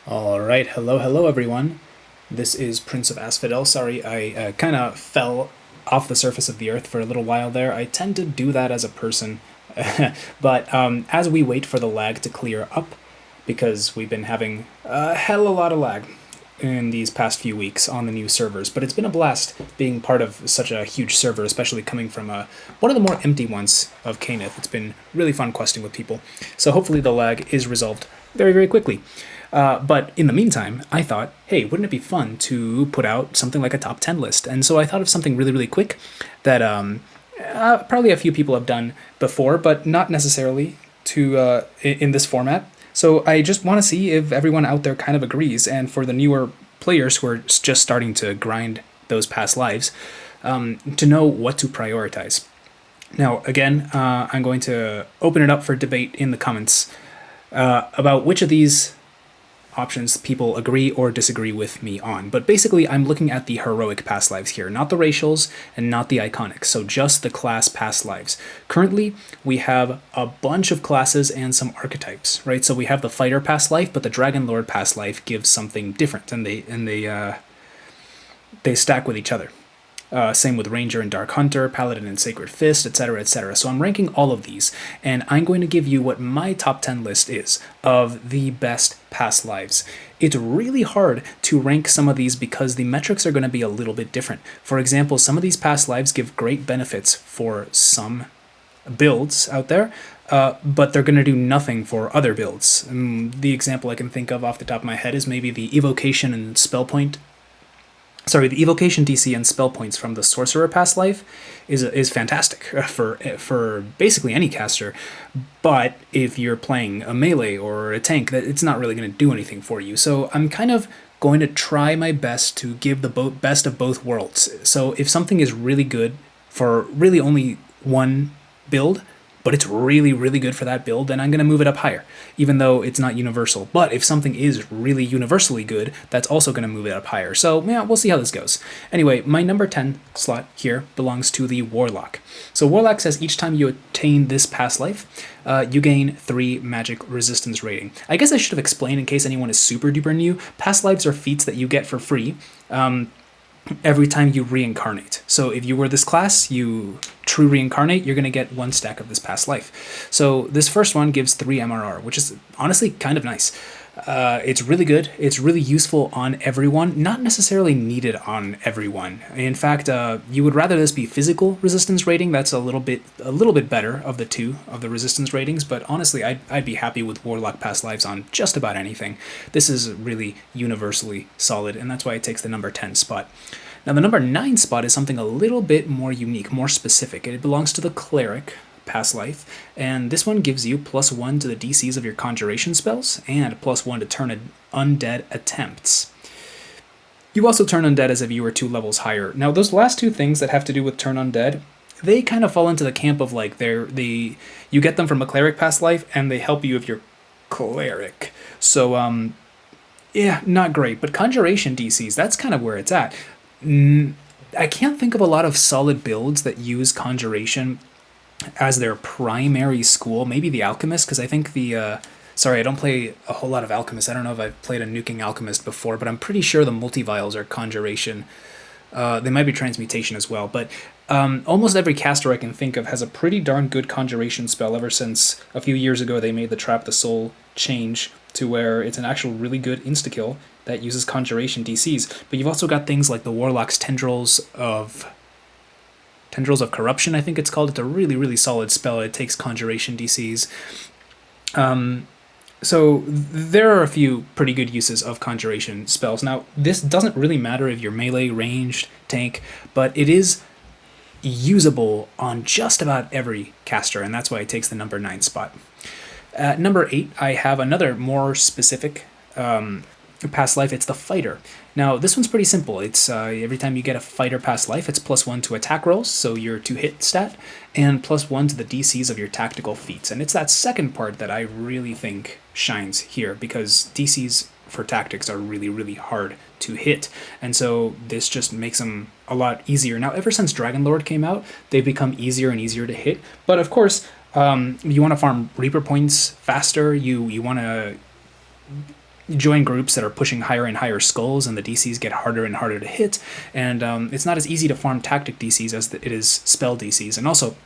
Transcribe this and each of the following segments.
Alright, hello everyone. This is Prince of Asphodel. Sorry, I kind of fell off the surface of the earth for a little while there. I tend to do that as a person. But as we wait for the lag to clear up, because we've been having a hell of a lot of lag in these past few weeks on the new servers, but it's been a blast being part of such a huge server, especially coming from one of the more empty ones of Caneth. It's been really fun questing with people, so hopefully the lag is resolved very quickly. But in the meantime, I thought, hey, wouldn't it be fun to put out something like a top 10 list? And so I thought of something really quick that probably a few people have done before, but not necessarily in this format. So I just want to see if everyone out there kind of agrees. And for the newer players who are just starting to grind those past lives, to know what to prioritize. Now, again, I'm going to open it up for debate in the comments about which of these options people agree or disagree with me on. But basically, I'm looking at the heroic past lives here, not the racials and not the iconics, so just the class past lives. Currently, we have a bunch of classes and some archetypes, right? So we have the fighter past life, but the dragon lord past life gives something different, and they stack with each other. Same with Ranger and Dark Hunter, Paladin and Sacred Fist, etc., etc. So I'm ranking all of these, and I'm going to give you what my top 10 list is of the best past lives. It's really hard to rank some of these because the metrics are going to be a little bit different. For example, some of these past lives give great benefits for some builds out there, but they're going to do nothing for other builds. The example I can think of off the top of my head is maybe the Evocation and the evocation DC and spell points from the Sorcerer past life is fantastic for basically any caster. But if you're playing a melee or a tank, it's not really going to do anything for you. So I'm kind of going to try my best to give the best of both worlds. So if something is really good for really only one build, but it's really good for that build, then I'm going to move it up higher, even though it's not universal. But if something is really universally good, that's also going to move it up higher. So yeah, we'll see how this goes. Anyway, my number 10 slot here belongs to the Warlock. So Warlock says each time you attain this past life, you gain 3 magic resistance rating. I guess I should have explained in case anyone is super duper new. Past lives are feats that you get for free. Every time you reincarnate. So if you were this class, you true reincarnate, you're going to get 1 stack of this past life. So this first one gives 3 MRR, which is honestly kind of nice. It's really good. It's really useful on everyone, not necessarily needed on everyone. In fact, you would rather this be physical resistance rating. That's a little bit better of the two of the resistance ratings. But honestly, I'd be happy with Warlock past lives on just about anything. This is really universally solid, and that's why it takes the number 10 spot. Now, the number 9 spot is something a little bit more unique, more specific. It belongs to the Cleric past life, and this one gives you +1 to the DCs of your conjuration spells and +1 to turn undead attempts. You also turn undead as if you were 2 levels higher. Now, those last 2 things that have to do with turn undead, they kind of fall into the camp of like you get them from a Cleric past life and they help you if you're Cleric. So yeah, not great. But conjuration DCs, that's kind of where it's at. I can't think of a lot of solid builds that use conjuration as their primary school. Maybe the Alchemist, because I think sorry, I don't play a whole lot of Alchemist. I don't know if I've played a nuking Alchemist before, but I'm pretty sure the multi-vials are conjuration. They might be transmutation as well, but almost every caster I can think of has a pretty darn good conjuration spell ever since a few years ago they made the Trap the Soul change to where it's an actual really good insta-kill that uses conjuration DCs. But you've also got things like the Warlock's Tendrils of Corruption, I think it's called. It's a really solid spell. It takes conjuration DCs. So there are a few pretty good uses of conjuration spells. Now, this doesn't really matter if you're melee, ranged, tank, but it is usable on just about every caster, and that's why it takes the number 9 spot. At number 8, I have another more specific past life. It's the Fighter. Now, this one's pretty simple. It's every time you get a Fighter past life, it's +1 to attack rolls, so your 2-hit stat, and +1 to the DCs of your tactical feats. And it's that second part that I really think shines here, because DCs for tactics are really hard to hit, and so this just makes them a lot easier. Now, ever since Dragon Lord came out, they've become easier and easier to hit, but of course, you want to farm Reaper points faster, you want to join groups that are pushing higher and higher skulls, and the DCs get harder and harder to hit, and it's not as easy to farm tactic DCs as it is spell DCs. And also,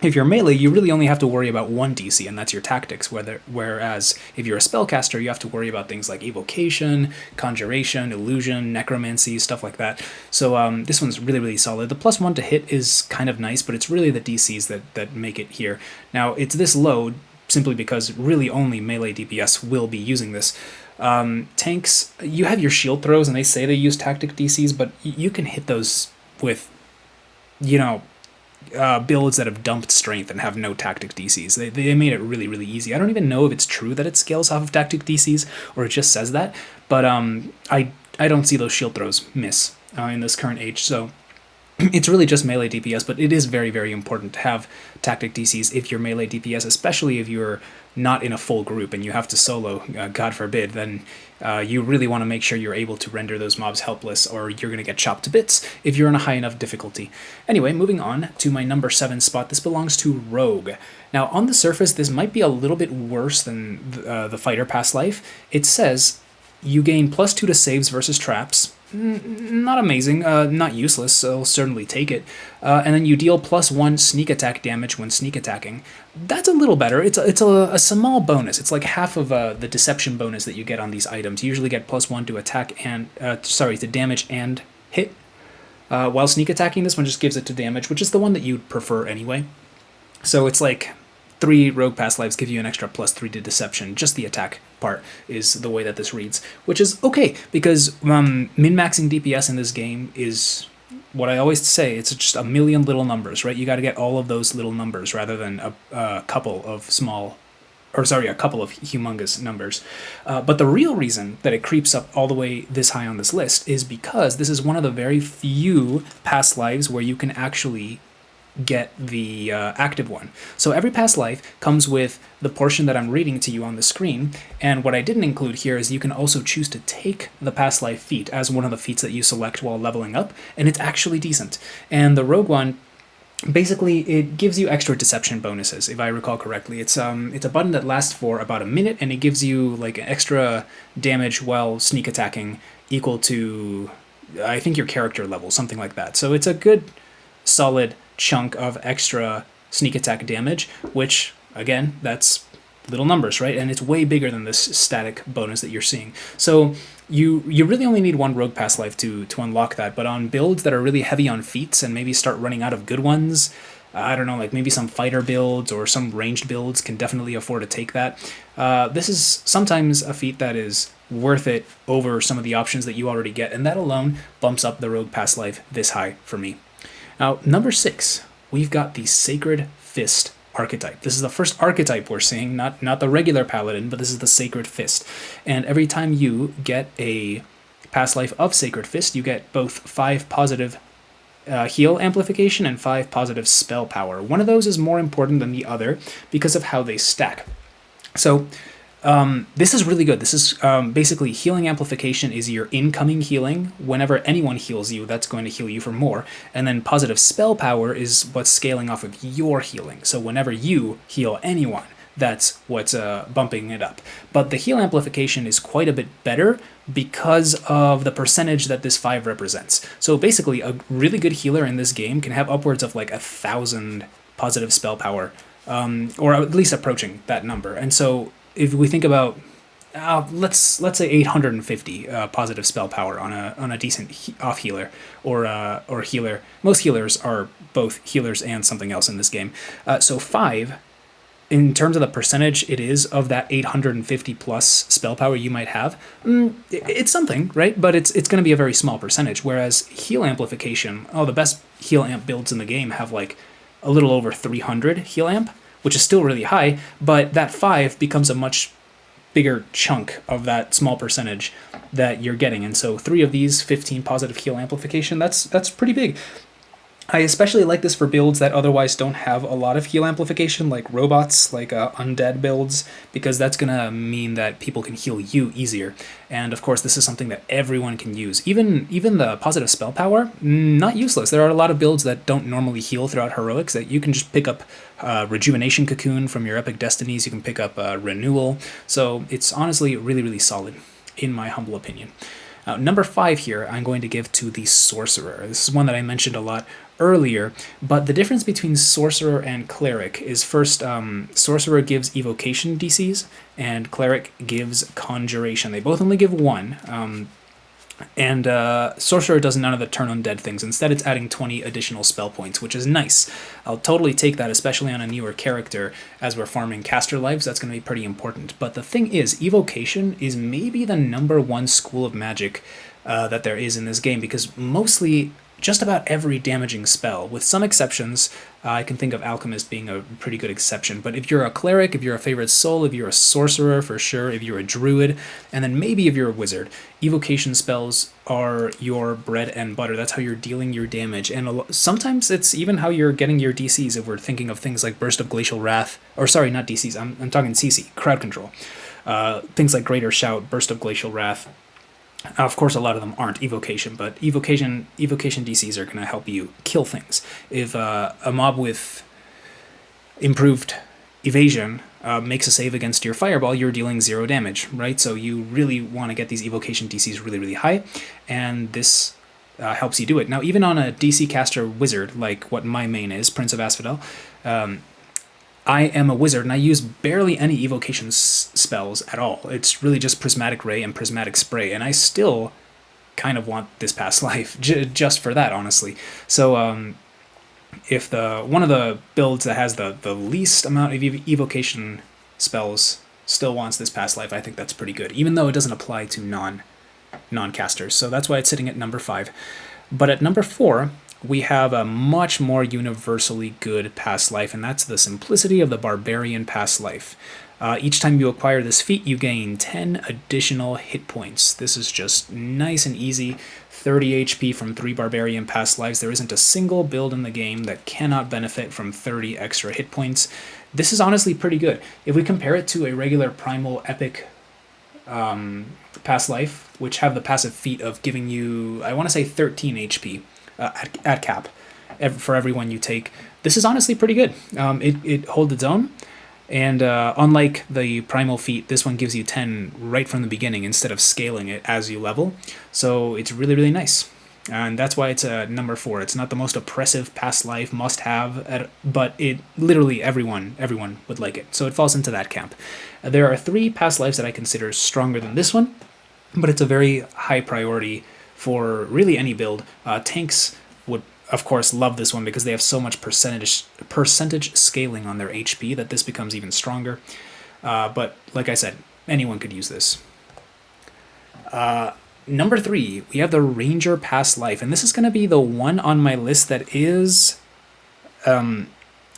if you're melee, you really only have to worry about one DC, and that's your tactics. Whereas if you're a spellcaster, you have to worry about things like evocation, conjuration, illusion, necromancy, stuff like that. So this one's really, really solid. The +1 to hit is kind of nice, but it's really the DCs that make it here. Now, it's this low simply because really only melee DPS will be using this. Tanks, you have your shield throws, and they say they use tactic DCs, but you can hit those with, builds that have dumped strength and have no tactic DCs. They made it really, really easy. I don't even know if it's true that it scales off of tactic DCs or it just says that, but I don't see those shield throws miss in this current age, so it's really just melee DPS, but it is very, very important to have tactic DCs if you're melee DPS, especially if you're not in a full group and you have to solo, God forbid, then you really want to make sure you're able to render those mobs helpless, or you're going to get chopped to bits if you're on a high enough difficulty. Anyway, moving on to my number 7 spot. This belongs to Rogue. Now, on the surface, this might be a little bit worse than the Fighter Past Life. It says you gain +2 to saves versus traps. Not amazing, not useless, so I'll certainly take it. And then you deal +1 sneak attack damage when sneak attacking. That's a little better. It's a small bonus. It's like half of the deception bonus that you get on these items. You usually get +1 to attack and to damage and hit. While sneak attacking, this one just gives it to damage, which is the one that you'd prefer anyway. So it's like 3 Rogue Past Lives give you an extra +3 to deception. Just the attack part is the way that this reads, which is okay, because min-maxing DPS in this game is what I always say. It's just a million little numbers, right? You got to get all of those little numbers rather than a couple of humongous numbers. But the real reason that it creeps up all the way this high on this list is because this is one of the very few past lives where you can actually get the active one. So every past life comes with the portion that I'm reading to you on the screen, and what I didn't include here is you can also choose to take the past life feat as one of the feats that you select while leveling up, and it's actually decent. And the Rogue one, basically, it gives you extra deception bonuses, if I recall correctly. It's a button that lasts for about a minute, and it gives you like extra damage while sneak attacking equal to, I think, your character level, something like that. So it's a good, solid chunk of extra sneak attack damage, which, again, that's little numbers, right? And it's way bigger than this static bonus that you're seeing. So you really only need 1 Rogue Past Life to unlock that, but on builds that are really heavy on feats and maybe start running out of good ones, I don't know, like maybe some fighter builds or some ranged builds can definitely afford to take that. This is sometimes a feat that is worth it over some of the options that you already get, and that alone bumps up the Rogue Past Life this high for me. Now, number 6, we've got the Sacred Fist archetype. This is the first archetype we're seeing, not the regular Paladin, but this is the Sacred Fist. And every time you get a past life of Sacred Fist, you get both 5 positive heal amplification and 5 positive spell power. One of those is more important than the other because of how they stack. So this is really good. This is basically healing amplification is your incoming healing. Whenever anyone heals you, that's going to heal you for more. And then positive spell power is what's scaling off of your healing. So whenever you heal anyone, that's what's bumping it up. But the heal amplification is quite a bit better because of the percentage that this 5 represents. So basically, a really good healer in this game can have upwards of like 1,000 positive spell power, or at least approaching that number. And so if we think about, let's say 850 positive spell power on a decent off healer or healer. Most healers are both healers and something else in this game. So 5, in terms of the percentage it is of that 850 plus spell power you might have, it's something, right? But it's going to be a very small percentage. Whereas heal amplification, the best heal amp builds in the game have like a little over 300 heal amp, which is still really high, but that 5 becomes a much bigger chunk of that small percentage that you're getting. And so 3 of these, 15 positive heal amplification, that's pretty big. I especially like this for builds that otherwise don't have a lot of heal amplification, like robots, like undead builds, because that's going to mean that people can heal you easier. And of course, this is something that everyone can use. Even the positive spell power, not useless. There are a lot of builds that don't normally heal throughout heroics that you can just pick up Rejuvenation Cocoon from your Epic Destinies. You can pick up Renewal. So it's honestly really, really solid. in my humble opinion. Number 5 here, I'm going to give to the Sorcerer. This is one that I mentioned a lot earlier, but the difference between Sorcerer and Cleric is first, Sorcerer gives Evocation DCs, and Cleric gives Conjuration. They both only give 1, and Sorcerer does none of the turn undead things. Instead, it's adding 20 additional spell points, which is nice. I'll totally take that, especially on a newer character. As we're farming caster lives, that's going to be pretty important. But the thing is, Evocation is maybe the #1 school of magic that there is in this game, because mostly just about every damaging spell, with some exceptions. I can think of Alchemist being a pretty good exception, but if you're a Cleric, if you're a Favorite Soul, if you're a Sorcerer for sure, if you're a Druid, and then maybe if you're a Wizard, Evocation spells are your bread and butter. That's how you're dealing your damage, and sometimes it's even how you're getting your DCs if we're thinking of things like Burst of Glacial Wrath, or sorry, not DCs, I'm talking CC, Crowd Control. Things like Greater Shout, Burst of Glacial Wrath. Of course, a lot of them aren't Evocation, but Evocation DCs are going to help you kill things. If a mob with improved evasion makes a save against your Fireball, you're dealing 0 damage, right? So you really want to get these Evocation DCs really, really high, and this helps you do it. Now, even on a DC caster Wizard, like what my main is, Prince of Asphodel, I am a Wizard, and I use barely any Evocation spells at all. It's really just Prismatic Ray and Prismatic Spray, and I still kind of want this past life, just for that, honestly. So if one of the builds that has the least amount of Evocation spells still wants this past life, I think that's pretty good, even though it doesn't apply to non-casters. So that's why it's sitting at number 5. But at number 4, we have a much more universally good past life, and that's the simplicity of the Barbarian past life. Each time you acquire this feat, you gain 10 additional hit points. This is just nice and easy. 30 HP from 3 Barbarian past lives. There isn't a single build in the game that cannot benefit from 30 extra hit points. This is honestly pretty good. If we compare it to a regular Primal Epic past life, which have the passive feat of giving you, I want to say 13 HP, at cap for everyone you take. This is honestly pretty good. It holds its own, and unlike the primal feat, this one gives you 10 right from the beginning instead of scaling it as you level. So it's really, really nice, and that's why it's a number 4. It's not the most oppressive past life must-have, but it literally everyone would like it. So it falls into that camp. There are 3 past lives that I consider stronger than this one, but it's a very high priority for really any build. Tanks would, of course, love this one because they have so much percentage scaling on their HP that this becomes even stronger. But like I said, anyone could use this. Number 3, we have the Ranger past life, and this is going to be the one on my list that is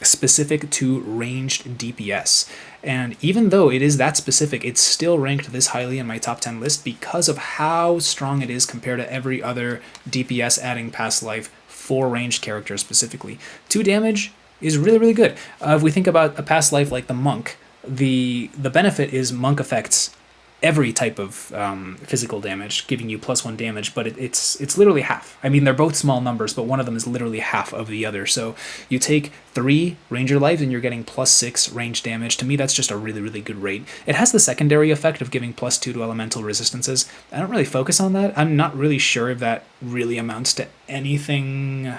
specific to ranged DPS. And even though it is that specific, it's still ranked this highly in my top 10 list because of how strong it is compared to every other DPS adding past life for ranged characters specifically. 2 damage is really, really good. If we think about a past life like the Monk, the benefit is Monk affects every type of physical damage, giving you +1 damage, but it's literally half. I mean, they're both small numbers, but one of them is literally half of the other. So you take 3 Ranger lives and you're getting +6 range damage. To me, that's just a really, really good rate. It has the secondary effect of giving +2 to elemental resistances. I don't really focus on that. I'm not really sure if that really amounts to anything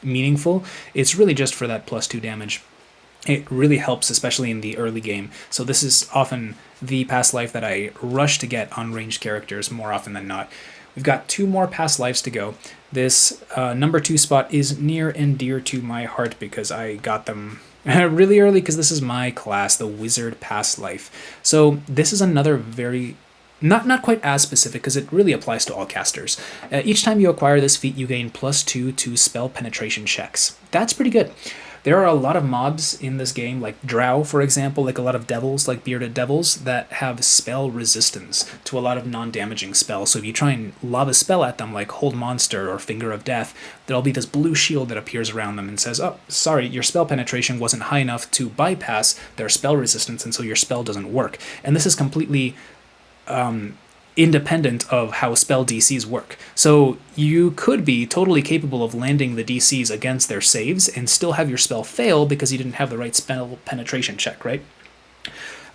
meaningful. It's really just for that +2 damage. It really helps, especially in the early game. So this is often the past life that I rush to get on ranged characters more often than not. We've got 2 more past lives to go. This number 2 spot is near and dear to my heart because I got them really early because this is my class, the Wizard past life. So this is another very... Not quite as specific because it really applies to all casters. Each time you acquire this feat, you gain +2 to spell penetration checks. That's pretty good. There are a lot of mobs in this game, like Drow, for example, like a lot of devils, like bearded devils, that have spell resistance to a lot of non-damaging spells. So if you try and lob a spell at them, like Hold Monster or Finger of Death, there'll be this blue shield that appears around them and says, oh, sorry, your spell penetration wasn't high enough to bypass their spell resistance, and so your spell doesn't work. And this is completely... independent of how spell DCs work. So you could be totally capable of landing the DCs against their saves and still have your spell fail because you didn't have the right spell penetration check, right?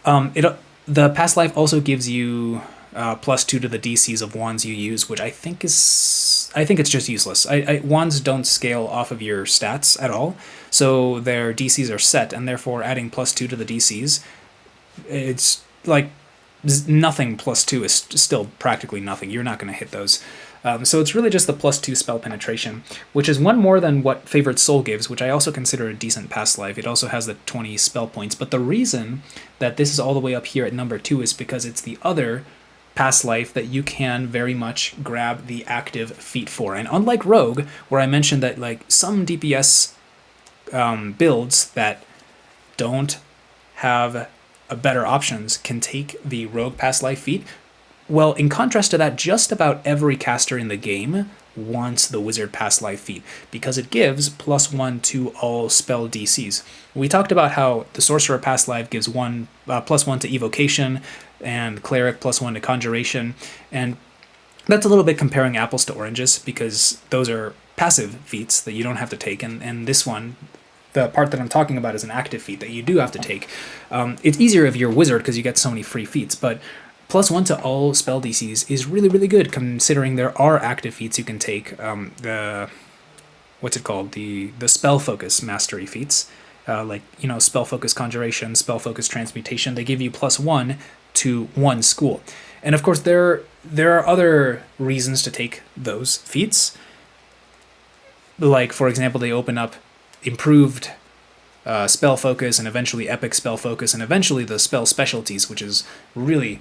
The past life also gives you +2 to the DCs of wands you use, which I think it's just useless. Wands don't scale off of your stats at all, so their DCs are set, and therefore adding +2 to the DCs, it's like nothing +2 is still practically nothing. You're not going to hit those. So it's really just the +2 spell penetration, which is one more than what Favored Soul gives, which I also consider a decent past life. It also has the 20 spell points, but the reason that this is all the way up here at number 2 is because it's the other past life that you can very much grab the active feat for. And unlike Rogue, where I mentioned that like some DPS builds that don't have better options can take the Rogue past life feat, well, in contrast to that, just about every caster in the game wants the Wizard past life feat because it gives +1 to all spell DCs. We talked about how the Sorcerer past life gives +1 to evocation, and Cleric +1 to conjuration, and that's a little bit comparing apples to oranges because those are passive feats that you don't have to take, and this one, the part that I'm talking about, is an active feat that you do have to take. It's easier if you're Wizard because you get so many free feats, but +1 to all spell DCs is really, really good considering there are active feats you can take. The spell focus mastery feats, spell focus conjuration, spell focus transmutation. They give you +1 to one school, and of course there are other reasons to take those feats. Like for example, they open up improved spell focus and eventually epic spell focus and eventually the spell specialties, which is really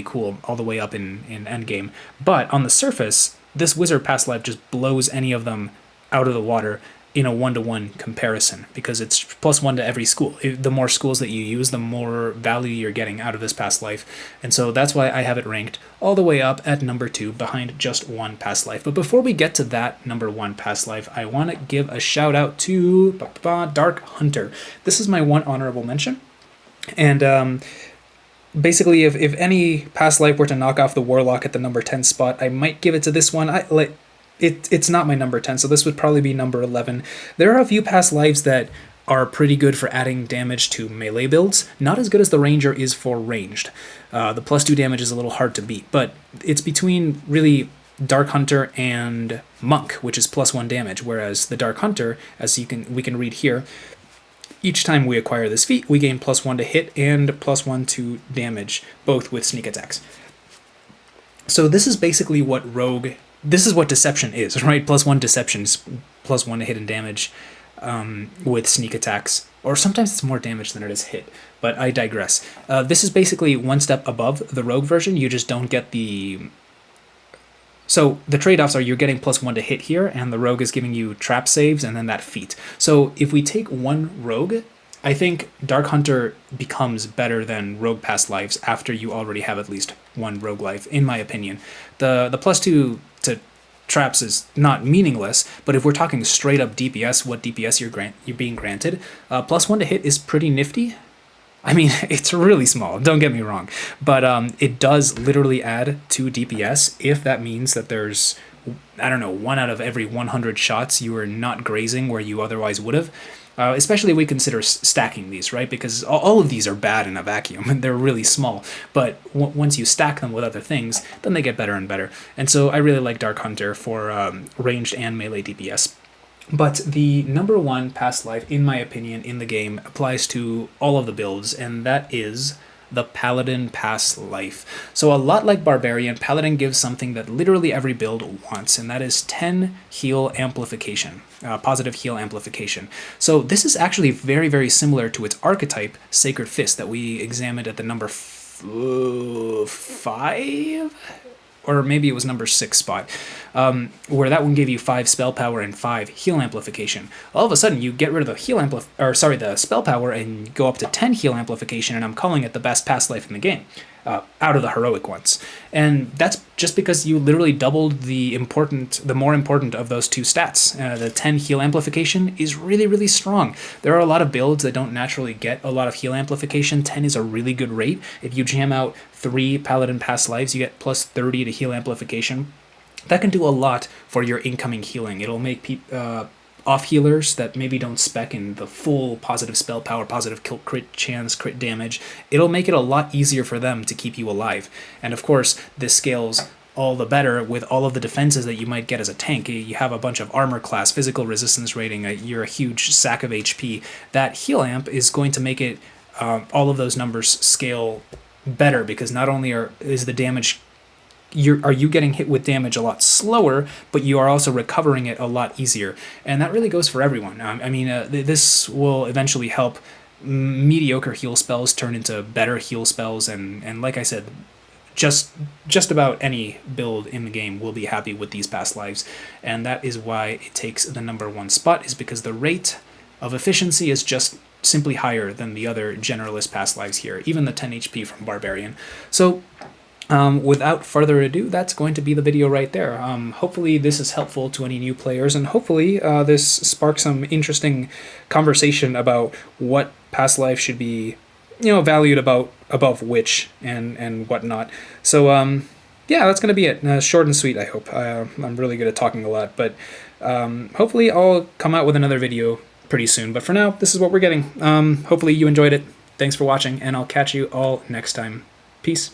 cool all the way up in endgame. But on the surface, this Wizard past life just blows any of them out of the water in a 1-to-1 comparison because it's +1 to every school. The more schools that you use, the more value you're getting out of this past life. And so that's why I have it ranked all the way up at number 2 behind just one past life. But before we get to that number 1 past life, I want to give a shout out to Dark Hunter. This is my one honorable mention. And basically, if any past life were to knock off the Warlock at the number 10 spot, I might give it to this one. It's not my number 10, so this would probably be number 11. There are a few past lives that are pretty good for adding damage to melee builds. Not as good as the Ranger is for ranged. The +2 damage is a little hard to beat, but it's between really Dark Hunter and Monk, which is +1 damage, whereas the Dark Hunter, as we can read here, each time we acquire this feat, we gain +1 to hit and +1 to damage, both with sneak attacks. So this is basically what Deception is, right? +1 Deception is +1 to hit and damage with sneak attacks. Or sometimes it's more damage than it is hit, but I digress. This is basically one step above the Rogue version. You just don't get the... So the trade-offs are you're getting +1 to hit here, and the Rogue is giving you trap saves and then that feat. So if we take one Rogue, I think Dark Hunter becomes better than Rogue past lives after you already have at least one Rogue life, in my opinion. The +2 to traps is not meaningless, but if we're talking straight up DPS, what DPS you're being granted, +1 to hit is pretty nifty. I mean, it's really small, don't get me wrong, but it does literally add 2 DPS if that means that there's, 1 out of every 100 shots you are not grazing where you otherwise would have. Especially if we consider stacking these, right? Because all of these are bad in a vacuum, and they're really small. But once you stack them with other things, then they get better and better. And so I really like Dark Hunter for ranged and melee DPS. But the number 1 past life, in my opinion, in the game applies to all of the builds, and that is the Paladin past life. So a lot like Barbarian, Paladin gives something that literally every build wants, and that is 10 heal amplification, positive heal amplification. So this is actually very, very similar to its archetype, Sacred Fist, that we examined at the number 5? Or maybe it was number 6 spot, where that one gave you 5 spell power and 5 heal amplification. All of a sudden, you get rid of the spell power and go up to 10 heal amplification, and I'm calling it the best past life in the game, out of the heroic ones. And that's just because you literally doubled the more important of those 2 stats. The 10 heal amplification is really, really strong. There are a lot of builds that don't naturally get a lot of heal amplification. 10 is a really good rate. If you jam out 3 Paladin past lives, you get +30 to heal amplification. That can do a lot for your incoming healing. It'll make off healers that maybe don't spec in the full positive spell power, positive kill crit chance, crit damage, it'll make it a lot easier for them to keep you alive. And of course, this scales all the better with all of the defenses that you might get as a tank. You have a bunch of armor class, physical resistance rating, you're a huge sack of HP. That heal amp is going to make it all of those numbers scale better, because not only is the damage are you getting hit with damage a lot slower, but you are also recovering it a lot easier. And that really goes for everyone. I mean, this will eventually help mediocre heal spells turn into better heal spells, and like I said, just about any build in the game will be happy with these past lives, and that is why it takes the #1 spot, is because the rate of efficiency is just simply higher than the other generalist past lives here, even the 10 HP from Barbarian. So without further ado, that's going to be the video right there. Hopefully this is helpful to any new players, and hopefully this sparks some interesting conversation about what past life should be, valued above which and whatnot. So yeah, that's going to be it. Short and sweet, I hope. I'm really good at talking a lot, but hopefully I'll come out with another video pretty soon. But for now, this is what we're getting. Hopefully you enjoyed it. Thanks for watching, and I'll catch you all next time. Peace.